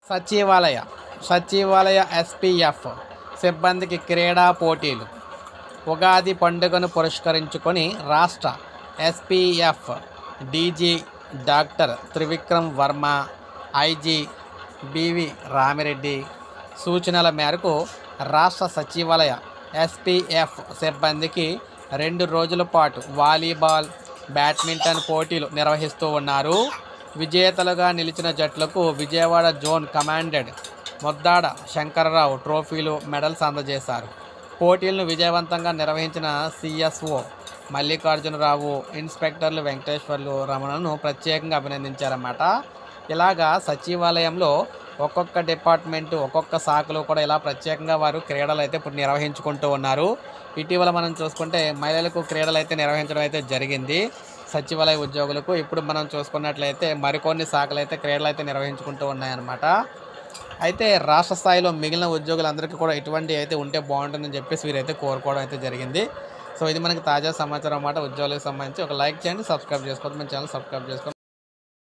సచివాలయ సచివాలయ ఎస్పీఎఫ్ సిబ్బందికి క్రీడా పోటీలు. ఉగాది పండుగను పురస్కరించుకొని రాష్ట్ర SPF DG doctor Trivikram Varma, IG BV Ramireddy సూచనల మేరకు రాష్ట్ర సచివాలయ ఎస్పీఎఫ్ సిబ్బందికి 2 రోజుల పాటు వాలీబాల్, బ్యాడ్మింటన్ పోటీలు నిర్వహిస్తూ ఉన్నారు. విజేతలుగా నిలిచిన జట్లకు విజయవాడ జోన్ కమాండెంట్ ముద్దాడ శంకర్రావు ట్రోఫీలు, మెడల్స్ అందజేశారు. పోటీలను విజయవంతంగా నిర్వహించిన సిఎస్ఓ మల్లికార్జునరావు, ఇన్స్పెక్టర్లు వెంకటేశ్వర్లు, రమణను ప్రత్యేకంగా అభినందించారన్నమాట. ఇలాగా సచివాలయంలో ఒక్కొక్క డిపార్ట్మెంటు, ఒక్కొక్క శాఖలో కూడా ఇలా ప్రత్యేకంగా వారు క్రీడలు అయితే ఇప్పుడు నిర్వహించుకుంటూ ఉన్నారు. ఇటీవల మనం చూసుకుంటే మహిళలకు క్రీడలు అయితే నిర్వహించడం అయితే జరిగింది సచివాలయ ఉద్యోగులకు. ఇప్పుడు మనం చూసుకున్నట్లయితే మరికొన్ని శాఖలు అయితే క్రీడలు అయితే నిర్వహించుకుంటూ ఉన్నాయన్నమాట. అయితే రాష్ట్ర స్థాయిలో మిగిలిన ఉద్యోగులందరికీ కూడా ఇటువంటి అయితే ఉంటే బాగుంటుందని చెప్పేసి వీరైతే కోరుకోవడం అయితే జరిగింది. సో ఇది మనకి తాజా సమాచారం అన్నమాట. ఉద్యోగులకు సంబంధించి ఒక లైక్ చేయండి, సబ్స్క్రైబ్ చేసుకోవద్దు, మన ఛానల్ సబ్స్క్రైబ్ చేసుకోండి.